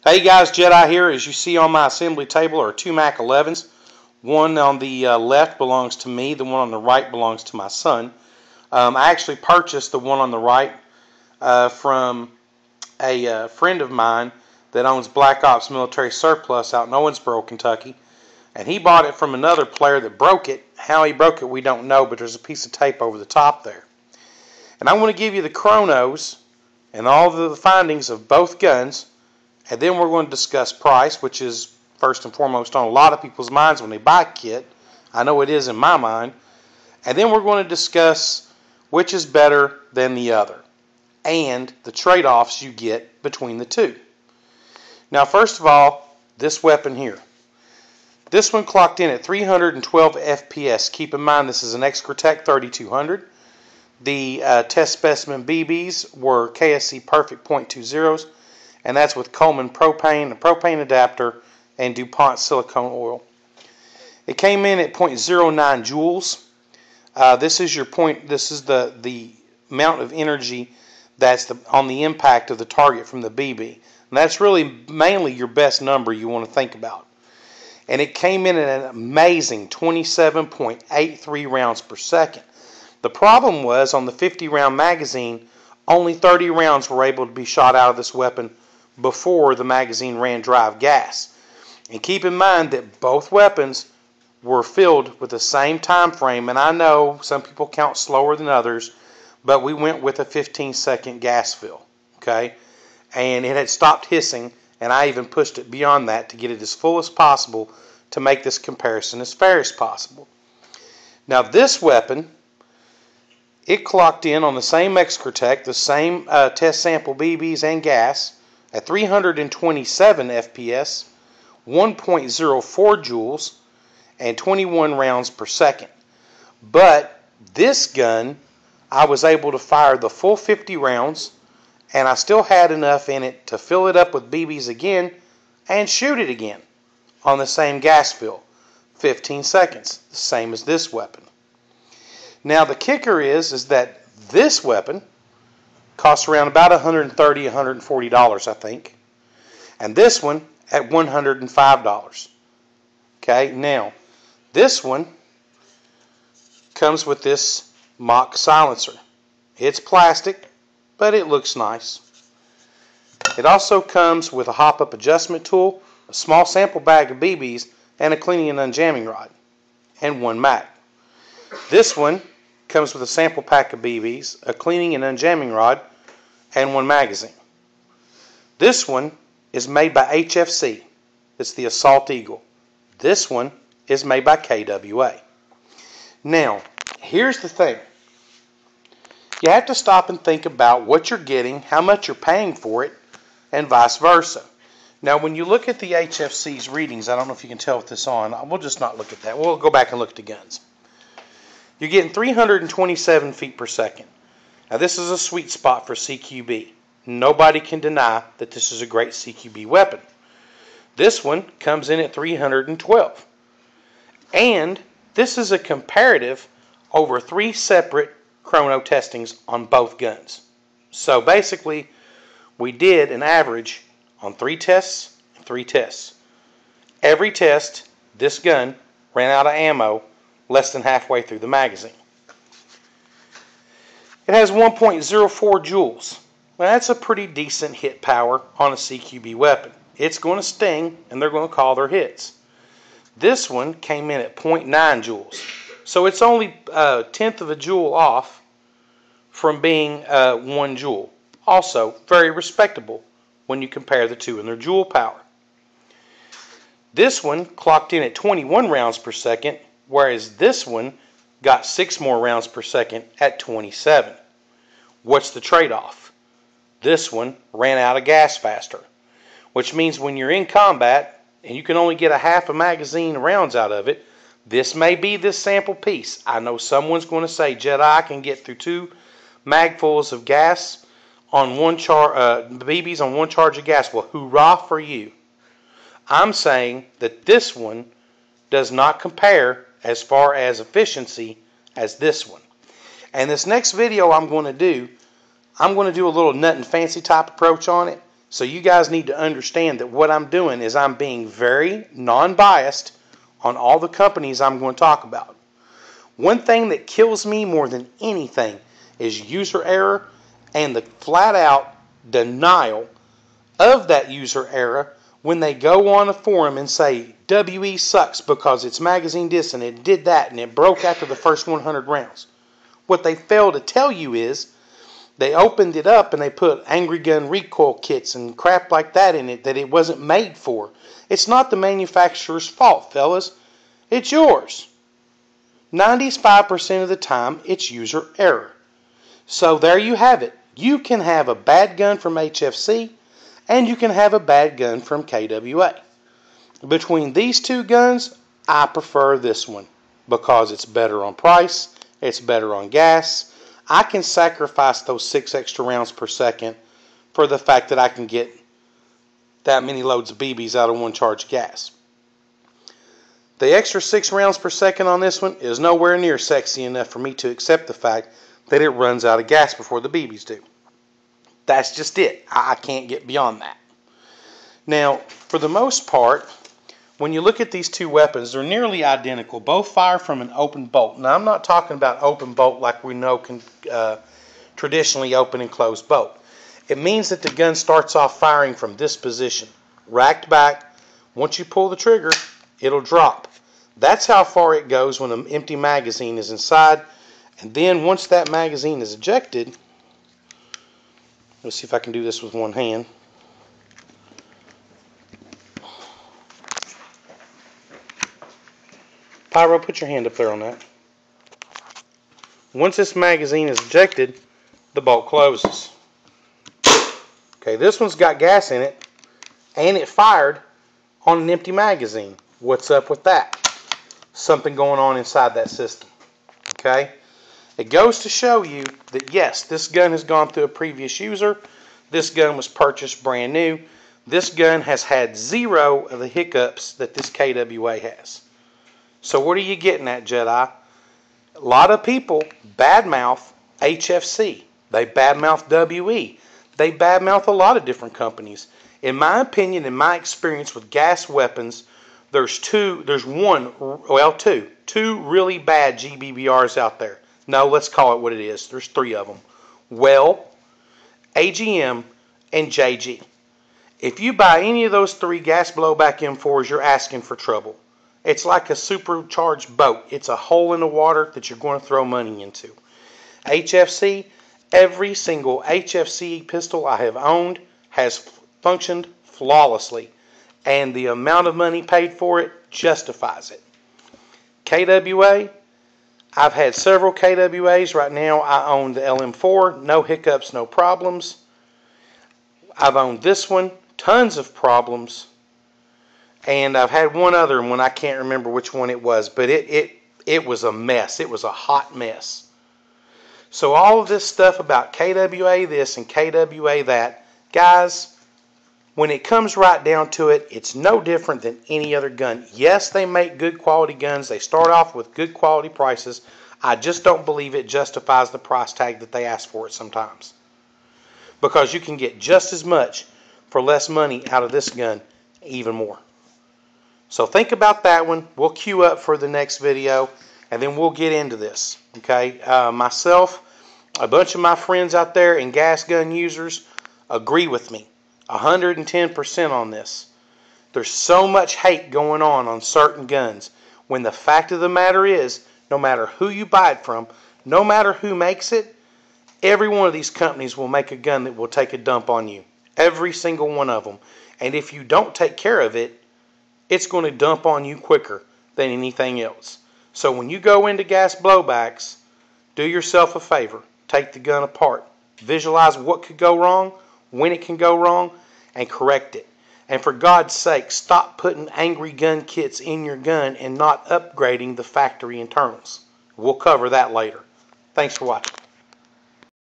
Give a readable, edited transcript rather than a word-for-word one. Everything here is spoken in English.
Hey guys, Jedi here. As you see on my assembly table are two MAC11s. One on the left belongs to me, the one on the right belongs to my son. I actually purchased the one on the right from a friend of mine that owns Black Ops Military Surplus out in Owensboro, Kentucky. And he bought it from another player that broke it. How he broke it we don't know, but there's a piece of tape over the top there. And I want to give you the chronos and all the findings of both guns. And then we're going to discuss price, which is first and foremost on a lot of people's minds when they buy a kit. I know it is in my mind. And then we're going to discuss which is better than the other and the trade-offs you get between the two. Now, first of all, this weapon here. This one clocked in at 312 FPS. Keep in mind this is an Excratec 3200. The test specimen BBs were KSC Perfect .20s. And that's with Coleman propane, a propane adapter, and DuPont silicone oil. It came in at 0.09 joules. This is your point. This is the amount of energy that's on the impact of the target from the BB. And that's really mainly your best number you want to think about. And it came in at an amazing 27.83 rounds per second. The problem was on the 50-round magazine, only 30 rounds were able to be shot out of this weapon before the magazine ran dry of gas. And keep in mind that both weapons were filled with the same time frame, and I know some people count slower than others, but we went with a 15-second gas fill, okay? And it had stopped hissing, and I even pushed it beyond that to get it as full as possible to make this comparison as fair as possible. Now this weapon, it clocked in on the same Excratec, the same test sample BBs and gas, at 327 FPS, 1.04 joules, and 21 rounds per second. But this gun, I was able to fire the full 50 rounds, and I still had enough in it to fill it up with BBs again and shoot it again on the same gas fill, 15 seconds, the same as this weapon. Now the kicker is that this weapon costs around about $130, $140, I think. And this one at $105. Okay, now this one comes with this MAC silencer. It's plastic, but it looks nice. It also comes with a hop-up adjustment tool, a small sample bag of BBs, and a cleaning and unjamming rod, and one MAC. This one comes with a sample pack of BBs, a cleaning and unjamming rod, and one magazine. This one is made by HFC. It's the Assault Eagle. This one is made by KWA. Now, here's the thing. You have to stop and think about what you're getting, how much you're paying for it, and vice versa. Now, when you look at the HFC's readings, I don't know if you can tell with this on. We'll just not look at that. We'll go back and look at the guns. You're getting 327 feet per second. Now, this is a sweet spot for CQB. Nobody can deny that this is a great CQB weapon. This one comes in at 312. And this is a comparative over 3 separate chrono testings on both guns. So basically, we did an average on 3 tests and 3 tests. Every test, this gun ran out of ammo less than halfway through the magazine. It has 1.04 joules. Well, that's a pretty decent hit power on a CQB weapon. It's going to sting, and they're going to call their hits. This one came in at 0.9 joules. So it's only a tenth of a joule off from being 1 joule. Also, very respectable when you compare the two in their joule power. This one clocked in at 21 rounds per second, whereas this one got 6 more rounds per second at 27. What's the trade-off? This one ran out of gas faster, which means when you're in combat and you can only get a half a magazine of rounds out of it, this may be this sample piece. I know someone's going to say, Jedi, I can get through 2 magfuls of gas on BBs on 1 charge of gas. Well, hoorah for you. I'm saying that this one does not compare as far as efficiency as this one. And this next video I'm going to do a little nut and fancy type approach on it. So you guys need to understand that what I'm doing is I'm being very non-biased on all the companies I'm going to talk about. One thing that kills me more than anything is user error and the flat-out denial of that user error when they go on a forum and say WE sucks because it's magazine this and it did that and it broke after the first 100 rounds. What they fail to tell you is they opened it up and they put angry gun recoil kits and crap like that in it that it wasn't made for. It's not the manufacturer's fault, fellas. It's yours. 95% of the time, it's user error. So there you have it. You can have a bad gun from HFC and you can have a bad gun from KWA. Between these two guns, I prefer this one because it's better on price, it's better on gas. I can sacrifice those 6 extra rounds per second for the fact that I can get that many loads of BBs out of one charge of gas. The extra 6 rounds per second on this one is nowhere near sexy enough for me to accept the fact that it runs out of gas before the BBs do. That's just it. I can't get beyond that. Now, for the most part, when you look at these two weapons, they're nearly identical. Both fire from an open bolt. Now, I'm not talking about open bolt like we know can traditionally open and close bolt. It means that the gun starts off firing from this position, racked back. Once you pull the trigger, it'll drop. That's how far it goes when an empty magazine is inside. And then once that magazine is ejected, let's see if I can do this with one hand. Pyro, put your hand up there on that. Once this magazine is ejected, the bolt closes. Okay, this one's got gas in it, and it fired on an empty magazine. What's up with that? Something going on inside that system. Okay? It goes to show you that yes, this gun has gone through a previous user. This gun was purchased brand new. This gun has had 0 of the hiccups that this KWA has. So what are you getting at, Jedi? A lot of people badmouth HFC. They badmouth WE. They badmouth a lot of different companies. In my opinion, in my experience with gas weapons, there's two really bad GBBRs out there. No, let's call it what it is. There's 3 of them. Well, AGM, and JG. If you buy any of those 3 gas blowback M4s, you're asking for trouble. It's like a supercharged boat. It's a hole in the water that you're going to throw money into. HFC, every single HFC pistol I have owned has functioned flawlessly. And the amount of money paid for it justifies it. KWA, I've had several KWAs. Right now I own the LM4. No hiccups, no problems. I've owned this one. Tons of problems. And I've had one other one. I can't remember which one it was. But it was a mess. It was a hot mess. So all of this stuff about KWA this and KWA that, guys, when it comes right down to it, it's no different than any other gun. Yes, they make good quality guns. They start off with good quality prices. I just don't believe it justifies the price tag that they ask for it sometimes. Because you can get just as much for less money out of this gun, even more. So think about that one. We'll queue up for the next video, and then we'll get into this. Okay, myself, a bunch of my friends out there and gas gun users agree with me 110% on this. There's so much hate going on certain guns, when the fact of the matter is, no matter who you buy it from, no matter who makes it, every one of these companies will make a gun that will take a dump on you. Every single one of them. And if you don't take care of it, it's going to dump on you quicker than anything else. So when you go into gas blowbacks, do yourself a favor. Take the gun apart. Visualize what could go wrong, when it can go wrong, and correct it. And for God's sake, stop putting angry gun kits in your gun and not upgrading the factory internals. We'll cover that later. Thanks for watching.